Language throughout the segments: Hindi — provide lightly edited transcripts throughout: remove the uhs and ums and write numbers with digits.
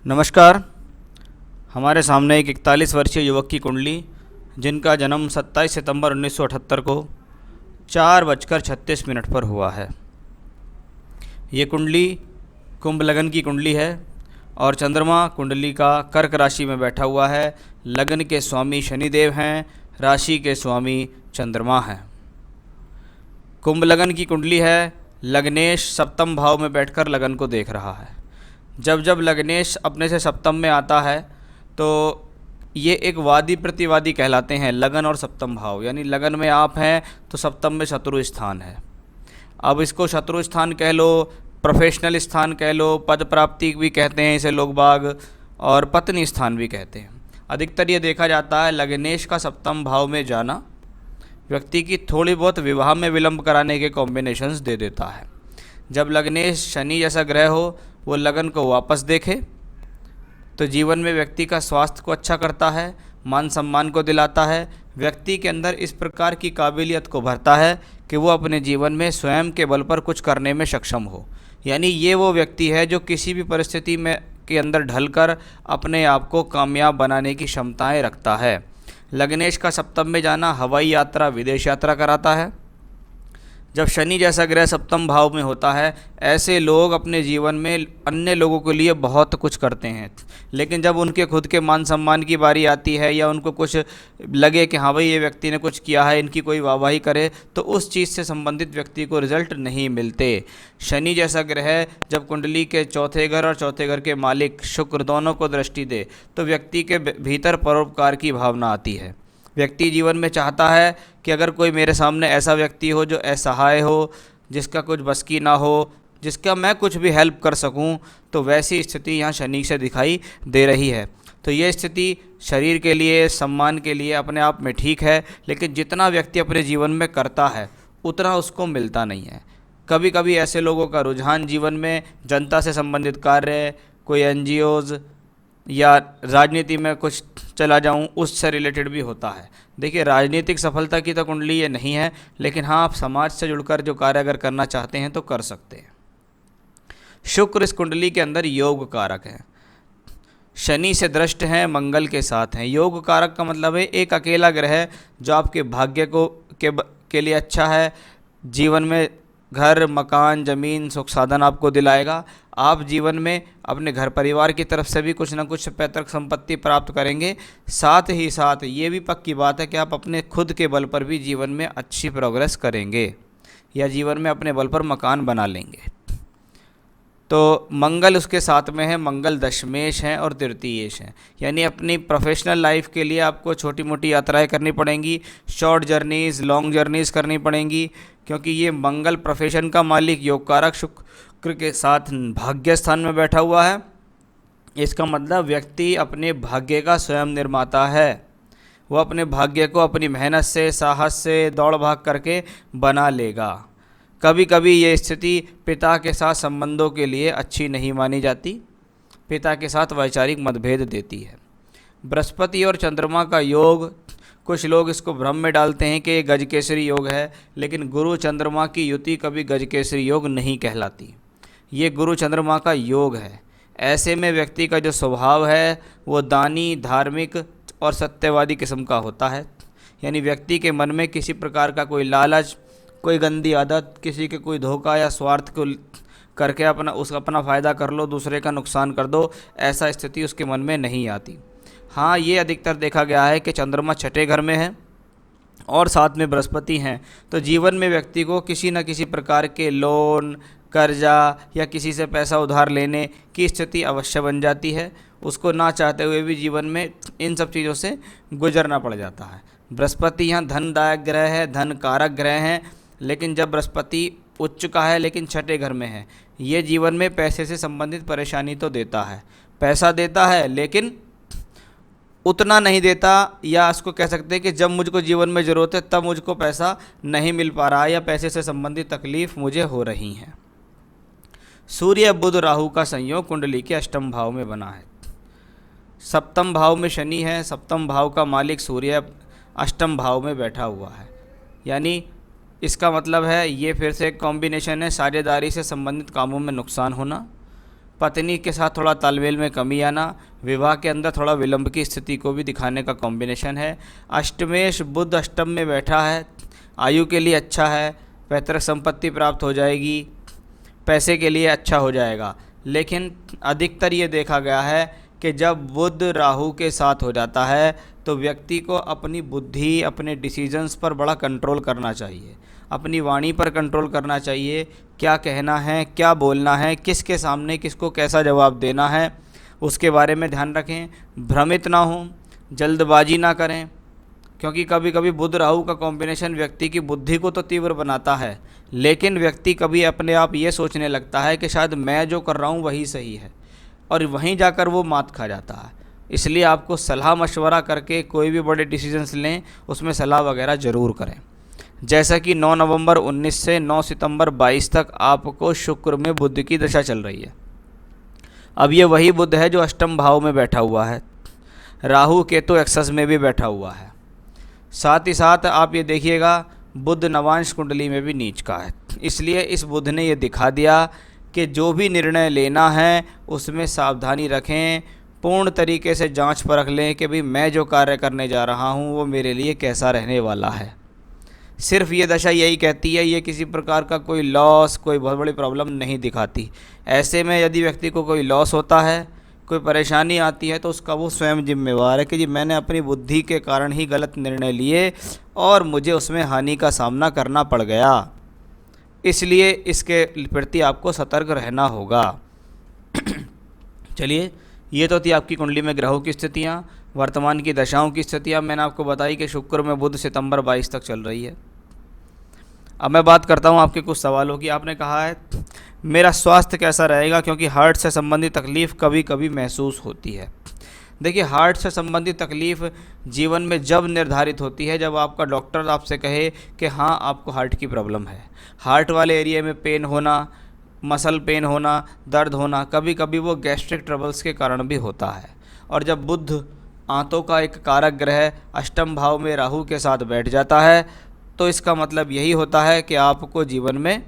नमस्कार। हमारे सामने एक 41 वर्षीय युवक की कुंडली, जिनका जन्म 27 सितंबर 1978 को 4:36 पर हुआ है। ये कुंडली कुंभ लगन की कुंडली है और चंद्रमा कुंडली का कर्क राशि में बैठा हुआ है। लगन के स्वामी शनिदेव हैं, राशि के स्वामी चंद्रमा हैं। कुंभ लगन की कुंडली है। लग्नेश सप्तम भाव में बैठकर लगन को देख रहा है। जब जब लग्नेश अपने से सप्तम में आता है तो ये एक वादी प्रतिवादी कहलाते हैं। लगन और सप्तम भाव, यानी लगन में आप हैं तो सप्तम में शत्रु स्थान है। अब इसको शत्रु स्थान कह लो, प्रोफेशनल स्थान कह लो, पद प्राप्ति भी कहते हैं इसे लोग बाग, और पत्नी स्थान भी कहते हैं। अधिकतर ये देखा जाता है लग्नेश का सप्तम भाव में जाना व्यक्ति की थोड़ी बहुत विवाह में विलंब कराने के कॉम्बिनेशंस दे देता है। जब लग्नेश शनि जैसा ग्रह हो, वो लगन को वापस देखे तो जीवन में व्यक्ति का स्वास्थ्य को अच्छा करता है, मान सम्मान को दिलाता है, व्यक्ति के अंदर इस प्रकार की काबिलियत को भरता है कि वो अपने जीवन में स्वयं के बल पर कुछ करने में सक्षम हो। यानी ये वो व्यक्ति है जो किसी भी परिस्थिति में के अंदर ढलकर अपने आप को कामयाब बनाने की क्षमताएं रखता है। लग्नेश का सप्तम में जाना हवाई यात्रा, विदेश यात्रा कराता है। जब शनि जैसा ग्रह सप्तम भाव में होता है, ऐसे लोग अपने जीवन में अन्य लोगों के लिए बहुत कुछ करते हैं, लेकिन जब उनके खुद के मान सम्मान की बारी आती है या उनको कुछ लगे कि हाँ भाई ये व्यक्ति ने कुछ किया है, इनकी कोई वाहवाही करे, तो उस चीज़ से संबंधित व्यक्ति को रिजल्ट नहीं मिलते। शनि जैसा ग्रह जब कुंडली के चौथे घर और चौथे घर के मालिक शुक्र दोनों को दृष्टि दे तो व्यक्ति के भीतर परोपकार की भावना आती है। व्यक्ति जीवन में चाहता है कि अगर कोई मेरे सामने ऐसा व्यक्ति हो जो असहाय हो, जिसका कुछ बस की ना हो, जिसका मैं कुछ भी हेल्प कर सकूं, तो वैसी स्थिति यहाँ शनि से दिखाई दे रही है। तो ये स्थिति शरीर के लिए, सम्मान के लिए अपने आप में ठीक है, लेकिन जितना व्यक्ति अपने जीवन में करता है उतना उसको मिलता नहीं है। कभी कभी ऐसे लोगों का रुझान जीवन में जनता से संबंधित कार्य, कोई एनजीओज़ या राजनीति में कुछ चला जाऊं, उससे रिलेटेड भी होता है। देखिए, राजनीतिक सफलता की तो कुंडली ये नहीं है, लेकिन हाँ, आप समाज से जुड़कर जो कार्य अगर करना चाहते हैं तो कर सकते हैं। शुक्र इस कुंडली के अंदर योग कारक है। शनि से दृष्ट हैं, मंगल के साथ हैं। योग कारक का मतलब है एक अकेला ग्रह जो आपके भाग्य को के लिए अच्छा है। जीवन में घर, मकान, ज़मीन, सुख साधन आपको दिलाएगा। आप जीवन में अपने घर परिवार की तरफ से भी कुछ ना कुछ पैतृक संपत्ति प्राप्त करेंगे। साथ ही साथ ये भी पक्की बात है कि आप अपने खुद के बल पर भी जीवन में अच्छी प्रोग्रेस करेंगे या जीवन में अपने बल पर मकान बना लेंगे। तो मंगल उसके साथ में है। मंगल दशमेश हैं और तृतीयेश हैं, यानी अपनी प्रोफेशनल लाइफ के लिए आपको छोटी मोटी यात्राएं करनी पड़ेंगी, शॉर्ट जर्नीज़, लॉन्ग जर्नीज़ करनी पड़ेंगी, क्योंकि ये मंगल प्रोफेशन का मालिक योग कारक शुक्र के साथ भाग्य स्थान में बैठा हुआ है। इसका मतलब व्यक्ति अपने भाग्य का स्वयं निर्माता है। वो अपने भाग्य को अपनी मेहनत से, साहस से, दौड़ भाग करके बना लेगा। कभी कभी ये स्थिति पिता के साथ संबंधों के लिए अच्छी नहीं मानी जाती, पिता के साथ वैचारिक मतभेद देती है। बृहस्पति और चंद्रमा का योग, कुछ लोग इसको भ्रम में डालते हैं कि ये गजकेसरी योग है, लेकिन गुरु चंद्रमा की युति कभी गजकेसरी योग नहीं कहलाती। ये गुरु चंद्रमा का योग है। ऐसे में व्यक्ति का जो स्वभाव है वो दानी, धार्मिक और सत्यवादी किस्म का होता है। यानी व्यक्ति के मन में किसी प्रकार का कोई लालच, कोई गंदी आदत, किसी के कोई धोखा या स्वार्थ को करके अपना फ़ायदा कर लो, दूसरे का नुकसान कर दो, ऐसा स्थिति उसके मन में नहीं आती। हाँ, ये अधिकतर देखा गया है कि चंद्रमा छठे घर में है और साथ में बृहस्पति हैं, तो जीवन में व्यक्ति को किसी न किसी प्रकार के लोन, कर्जा या किसी से पैसा उधार लेने की स्थिति अवश्य बन जाती है। उसको ना चाहते हुए भी जीवन में इन सब चीज़ों से गुजरना पड़ जाता है। बृहस्पति यहाँ धनदायक ग्रह है, धन कारक ग्रह हैं, लेकिन जब बृहस्पति उच्च का है लेकिन छठे घर में है, ये जीवन में पैसे से संबंधित परेशानी तो देता है। पैसा देता है लेकिन उतना नहीं देता, या इसको कह सकते हैं कि जब मुझको जीवन में ज़रूरत है तब मुझको पैसा नहीं मिल पा रहा है या पैसे से संबंधित तकलीफ़ मुझे हो रही हैं। सूर्य बुध राहु का संयोग कुंडली के अष्टम भाव में बना है। सप्तम भाव में शनि है। सप्तम भाव का मालिक सूर्य अष्टम भाव में बैठा हुआ है, यानी इसका मतलब है ये फिर से एक कॉम्बिनेशन है साझेदारी से संबंधित कामों में नुकसान होना, पत्नी के साथ थोड़ा तालमेल में कमी आना, विवाह के अंदर थोड़ा विलंब की स्थिति को भी दिखाने का कॉम्बिनेशन है। अष्टमेश बुध अष्टम में बैठा है, आयु के लिए अच्छा है, पैतृक संपत्ति प्राप्त हो जाएगी, पैसे के लिए अच्छा हो जाएगा। लेकिन अधिकतर ये देखा गया है कि जब बुध राहु के साथ हो जाता है तो व्यक्ति को अपनी बुद्धि, अपने डिसीजंस पर बड़ा कंट्रोल करना चाहिए, अपनी वाणी पर कंट्रोल करना चाहिए। क्या कहना है, क्या बोलना है, किसके सामने किसको कैसा जवाब देना है, उसके बारे में ध्यान रखें। भ्रमित ना हों, जल्दबाजी ना करें, क्योंकि कभी कभी बुध राहु का कॉम्बिनेशन व्यक्ति की बुद्धि को तो तीव्र बनाता है, लेकिन व्यक्ति कभी अपने आप ये सोचने लगता है कि शायद मैं जो कर रहा हूँ वही सही है, और वहीं जाकर वो मात खा जाता है। इसलिए आपको सलाह मशवरा करके कोई भी बड़े डिसीजंस लें, उसमें सलाह वगैरह ज़रूर करें। जैसा कि 9 नवंबर 19 से 9 सितंबर 22 तक आपको शुक्र में बुध की दशा चल रही है। अब ये वही बुध है जो अष्टम भाव में बैठा हुआ है, राहु केतु एक्सेस में भी बैठा हुआ है। साथ ही साथ आप ये देखिएगा बुध नवांश कुंडली में भी नीच का है। इसलिए इस बुध ने ये दिखा दिया कि जो भी निर्णय लेना है उसमें सावधानी रखें, पूर्ण तरीके से जांच परख लें कि भाई मैं जो कार्य करने जा रहा हूँ वो मेरे लिए कैसा रहने वाला है। सिर्फ ये दशा यही कहती है, ये किसी प्रकार का कोई लॉस, कोई बहुत बड़ी प्रॉब्लम नहीं दिखाती। ऐसे में यदि व्यक्ति को कोई लॉस होता है, कोई परेशानी आती है, तो उसका वो स्वयं जिम्मेवार है कि जी मैंने अपनी बुद्धि के कारण ही गलत निर्णय लिए और मुझे उसमें हानि का सामना करना पड़ गया। इसलिए इसके प्रति आपको सतर्क रहना होगा। चलिए, ये तो थी आपकी कुंडली में ग्रहों की स्थितियाँ, वर्तमान की दशाओं की स्थितियाँ मैंने आपको बताई कि शुक्र में बुध सितंबर 22 तक चल रही है। अब मैं बात करता हूँ आपके कुछ सवालों की। आपने कहा है मेरा स्वास्थ्य कैसा रहेगा, क्योंकि हार्ट से संबंधित तकलीफ़ कभी कभी महसूस होती है। देखिए, हार्ट से संबंधित तकलीफ़ जीवन में जब निर्धारित होती है जब आपका डॉक्टर आपसे कहे कि हाँ आपको हार्ट की प्रॉब्लम है। हार्ट वाले एरिया में पेन होना, मसल पेन होना, दर्द होना, कभी कभी वो गैस्ट्रिक ट्रबल्स के कारण भी होता है। और जब बुध आंतों का एक कारक ग्रह अष्टम भाव में राहु के साथ बैठ जाता है तो इसका मतलब यही होता है कि आपको जीवन में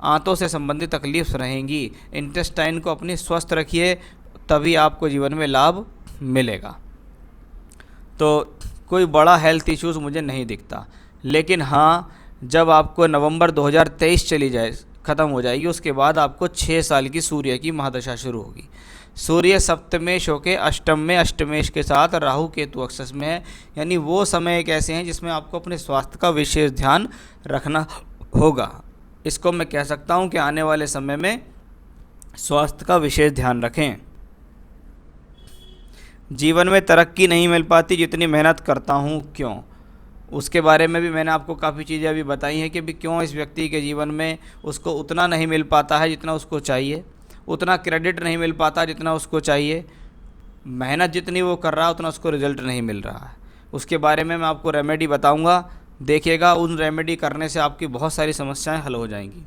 आंतों से संबंधित तकलीफ रहेंगी। इंटेस्टाइन को अपनी स्वस्थ रखिए, तभी आपको जीवन में लाभ मिलेगा। तो कोई बड़ा हेल्थ इश्यूज़ मुझे नहीं दिखता, लेकिन हाँ जब आपको नवंबर 2023 चली जाए, ख़त्म हो जाएगी, उसके बाद आपको 6 साल की सूर्य की महादशा शुरू होगी। सूर्य सप्तमेश होके अष्टम में, अष्टमेश के साथ राहु केतु एक्सेस में है, यानी वो समय एक ऐसे हैं जिसमें आपको अपने स्वास्थ्य का विशेष ध्यान रखना होगा। इसको मैं कह सकता हूँ कि आने वाले समय में स्वास्थ्य का विशेष ध्यान रखें। जीवन में तरक्की नहीं मिल पाती जितनी मेहनत करता हूँ, क्यों? उसके बारे में भी मैंने आपको काफ़ी चीज़ें अभी बताई हैं कि भी क्यों इस व्यक्ति के जीवन में उसको उतना नहीं मिल पाता है जितना उसको चाहिए, उतना क्रेडिट नहीं मिल पाता जितना उसको चाहिए, मेहनत जितनी वो कर रहा है उतना उसको रिजल्ट नहीं मिल रहा है। उसके बारे में मैं आपको रेमेडी बताऊंगा, देखिएगा उन रेमेडी करने से आपकी बहुत सारी समस्याएं हल हो जाएंगी।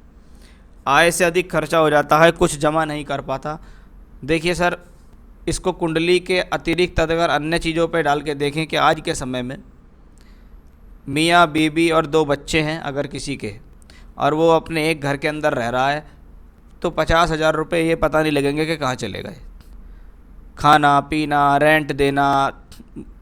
आय से अधिक खर्चा हो जाता है, कुछ जमा नहीं कर पाता। देखिए सर, इसको कुंडली के अतिरिक्त अगर अन्य चीज़ों पे डाल के देखें कि आज के समय में मियाँ बीबी और 2 बच्चे हैं अगर किसी के, और वो अपने एक घर के अंदर रह रहा है, तो 50,000 रुपये ये पता नहीं लगेंगे कि कहाँ चले गए। खाना पीना, रेंट देना,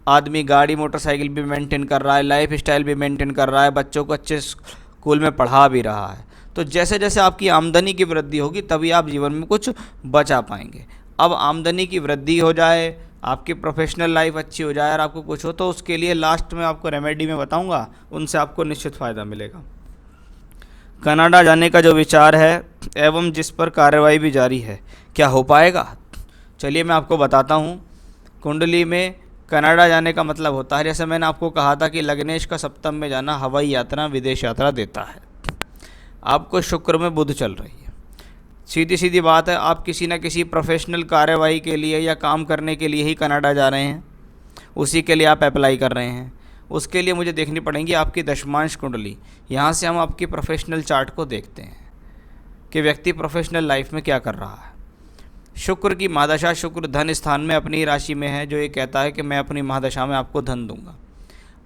आदमी गाड़ी मोटरसाइकिल भी मेंटेन कर रहा है, लाइफ स्टाइल भी मेंटेन कर रहा है, बच्चों को अच्छे स्कूल में पढ़ा भी रहा है। तो जैसे जैसे आपकी आमदनी की वृद्धि होगी तभी आप जीवन में कुछ बचा पाएंगे। अब आमदनी की वृद्धि हो जाए, आपकी प्रोफेशनल लाइफ अच्छी हो जाए और आपको कुछ हो, तो उसके लिए लास्ट में आपको रेमेडी में बताऊंगा, उनसे आपको निश्चित फ़ायदा मिलेगा। कनाडा जाने का जो विचार है एवं जिस पर कार्रवाई भी जारी है, क्या हो पाएगा? चलिए मैं आपको बताता हूँ। कुंडली में कनाडा जाने का मतलब होता है, जैसे मैंने आपको कहा था कि लग्नेश का सप्तम में जाना हवाई यात्रा, विदेश यात्रा देता है। आपको शुक्र में बुध चल रही है, सीधी सीधी बात है, आप किसी न किसी प्रोफेशनल कार्यवाही के लिए या काम करने के लिए ही कनाडा जा रहे हैं, उसी के लिए आप अप्लाई कर रहे हैं। उसके लिए मुझे देखनी पड़ेगी आपकी दशमांश कुंडली। यहाँ से हम आपकी प्रोफेशनल चार्ट को देखते हैं कि व्यक्ति प्रोफेशनल लाइफ में क्या कर रहा है। शुक्र की महादशा, शुक्र धन स्थान में अपनी राशि में है, जो ये कहता है कि मैं अपनी महादशा में आपको धन दूंगा।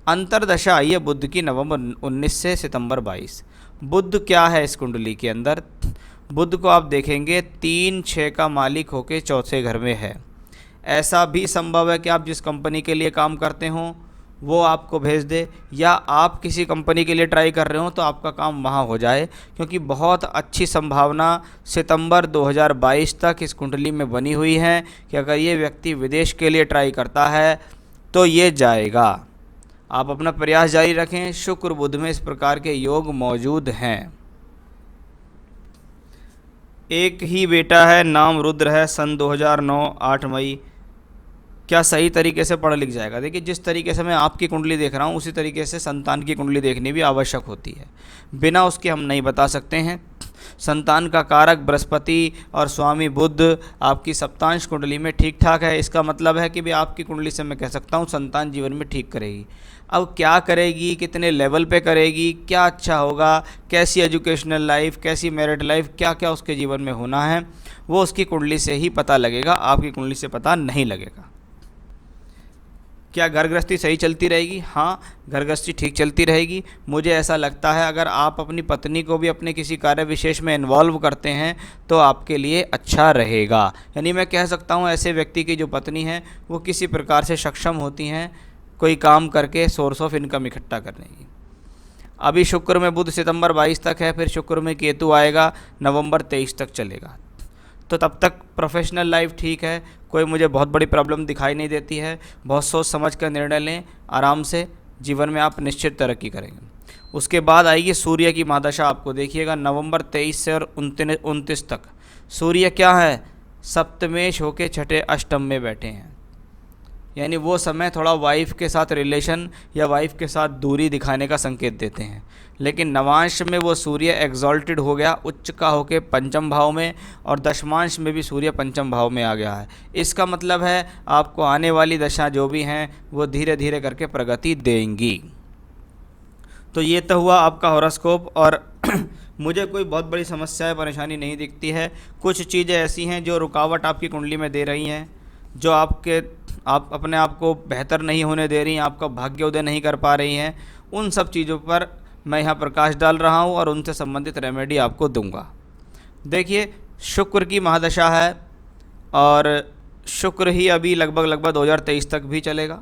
अंतरदशा आई है बुध की नवंबर 19 से सितंबर 22। बुध क्या है इस कुंडली के अंदर? बुध को आप देखेंगे 3-6 का मालिक होके चौथे घर में है। ऐसा भी संभव है कि आप जिस कंपनी के लिए काम करते हों वो आपको भेज दे, या आप किसी कंपनी के लिए ट्राई कर रहे हो तो आपका काम वहाँ हो जाए, क्योंकि बहुत अच्छी संभावना सितंबर 2022 तक इस कुंडली में बनी हुई है कि अगर ये व्यक्ति विदेश के लिए ट्राई करता है तो ये जाएगा। आप अपना प्रयास जारी रखें। शुक्र बुध में इस प्रकार के योग मौजूद हैं। एक ही बेटा है, नाम रुद्र है, सन 2009 8 मई। क्या सही तरीके से पढ़ लिख जाएगा? देखिए, जिस तरीके से मैं आपकी कुंडली देख रहा हूँ उसी तरीके से संतान की कुंडली देखनी भी आवश्यक होती है, बिना उसके हम नहीं बता सकते हैं। संतान का कारक बृहस्पति और स्वामी बुध आपकी सप्तांश कुंडली में ठीक ठाक है। इसका मतलब है कि भी आपकी कुंडली से मैं कह सकता हूँ संतान जीवन में ठीक करेगी। अब क्या करेगी, कितने लेवल पे करेगी, क्या अच्छा होगा, कैसी एजुकेशनल लाइफ, कैसी मैरिड लाइफ, क्या क्या उसके जीवन में होना है, वो उसकी कुंडली से ही पता लगेगा, आपकी कुंडली से पता नहीं लगेगा। क्या घर गृहस्थी सही चलती रहेगी? हाँ, घर गृहस्थी ठीक चलती रहेगी। मुझे ऐसा लगता है अगर आप अपनी पत्नी को भी अपने किसी कार्य विशेष में इन्वॉल्व करते हैं तो आपके लिए अच्छा रहेगा। यानी मैं कह सकता हूँ ऐसे व्यक्ति की जो पत्नी है वो किसी प्रकार से सक्षम होती हैं कोई काम करके सोर्स ऑफ इनकम इकट्ठा करने की। अभी शुक्र में बुध सितंबर 22 तक है, फिर शुक्र में केतु आएगा, नवंबर 23 तक चलेगा। तो तब तक प्रोफेशनल लाइफ ठीक है, कोई मुझे बहुत बड़ी प्रॉब्लम दिखाई नहीं देती है। बहुत सोच समझ कर निर्णय लें, आराम से जीवन में आप निश्चित तरक्की करेंगे। उसके बाद आएगी सूर्य की महादशा। आपको देखिएगा नवंबर 23 से और 29 तक सूर्य क्या है, सप्तमेश होके छठे अष्टम में बैठे हैं। यानी वो समय थोड़ा वाइफ के साथ रिलेशन या वाइफ के साथ दूरी दिखाने का संकेत देते हैं। लेकिन नवांश में वो सूर्य एग्जॉल्टेड हो गया, उच्च का होके पंचम भाव में, और दशमांश में भी सूर्य पंचम भाव में आ गया है। इसका मतलब है आपको आने वाली दशा जो भी हैं वो धीरे धीरे करके प्रगति देंगी। तो ये तो हुआ आपका हॉरोस्कोप। और मुझे कोई बहुत बड़ी समस्या परेशानी नहीं दिखती है। कुछ चीज़ें ऐसी हैं जो रुकावट आपकी कुंडली में दे रही हैं, जो आप अपने आप को बेहतर नहीं होने दे रही हैं, आपका भाग्योदय नहीं कर पा रही हैं। उन सब चीज़ों पर मैं यहाँ प्रकाश डाल रहा हूँ और उनसे संबंधित रेमेडी आपको दूंगा। देखिए, शुक्र की महादशा है और शुक्र ही अभी लगभग 2023 तक भी चलेगा।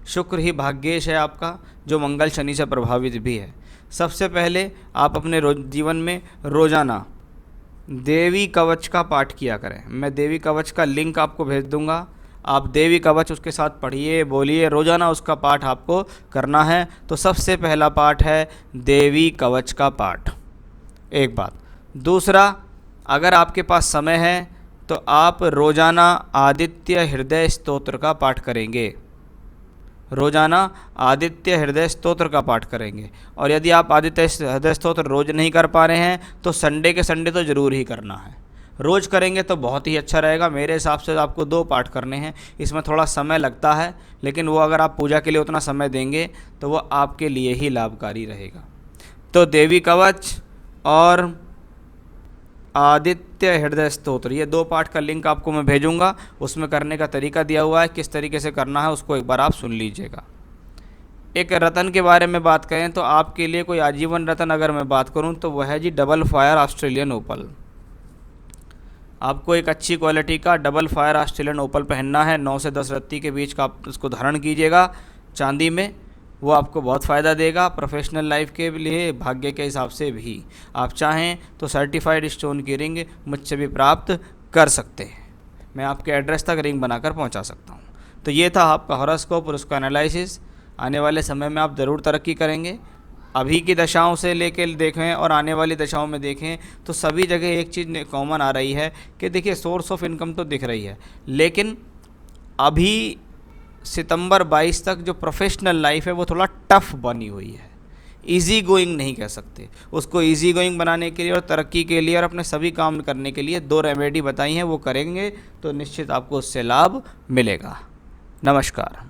शुक्र ही भाग्येश है आपका, जो मंगल शनि से प्रभावित भी है। सबसे पहले आप अपने जीवन में रोज़ाना देवी कवच का पाठ किया करें। मैं देवी कवच का लिंक आपको भेज दूंगा, आप देवी कवच उसके साथ पढ़िए, बोलिए, रोज़ाना उसका पाठ आपको करना है। तो सबसे पहला पाठ है देवी कवच का पाठ, एक बात। दूसरा, अगर आपके पास समय है तो आप रोज़ाना आदित्य हृदय स्तोत्र का पाठ करेंगे, रोज़ाना आदित्य हृदय स्तोत्र का पाठ करेंगे। और यदि आप आदित्य हृदय स्तोत्र रोज़ नहीं कर पा रहे हैं तो संडे के संडे तो ज़रूर ही करना है। रोज़ करेंगे तो बहुत ही अच्छा रहेगा। मेरे हिसाब से आपको 2 पाठ करने हैं, इसमें थोड़ा समय लगता है, लेकिन वो अगर आप पूजा के लिए उतना समय देंगे तो वो आपके लिए ही लाभकारी रहेगा। तो देवी कवच और आदित्य हृदय स्तोत्र, ये 2 पाठ का लिंक आपको मैं भेजूंगा। उसमें करने का तरीका दिया हुआ है, किस तरीके से करना है उसको एक बार आप सुन लीजिएगा। एक रतन के बारे में बात करें तो आपके लिए कोई आजीवन रतन अगर मैं बात करूं तो वह है जी डबल फायर ऑस्ट्रेलियन ओपल। आपको एक अच्छी क्वालिटी का डबल फायर ऑस्ट्रेलियन ओपल पहनना है। 9 से 10 रत्ती के बीच का आप उसको धारण कीजिएगा चांदी में, वो आपको बहुत फ़ायदा देगा प्रोफेशनल लाइफ के लिए, भाग्य के हिसाब से भी। आप चाहें तो सर्टिफाइड स्टोन की रिंग मुझसे भी प्राप्त कर सकते हैं, मैं आपके एड्रेस तक रिंग बनाकर पहुंचा सकता हूं। तो ये था आपका हॉरोस्कोप और उसका एनालिसिस। आने वाले समय में आप ज़रूर तरक्की करेंगे। अभी की दशाओं से लेकर देखें और आने वाली दशाओं में देखें तो सभी जगह एक चीज़ कॉमन आ रही है कि देखिए सोर्स ऑफ इनकम तो दिख रही है, लेकिन अभी सितंबर 22 तक जो प्रोफेशनल लाइफ है वो थोड़ा टफ बनी हुई है। इजी गोइंग नहीं कह सकते उसको, इजी गोइंग बनाने के लिए और तरक्की के लिए और अपने सभी काम करने के लिए 2 रेमेडी बताई हैं, वो करेंगे तो निश्चित आपको उससे लाभ मिलेगा। नमस्कार।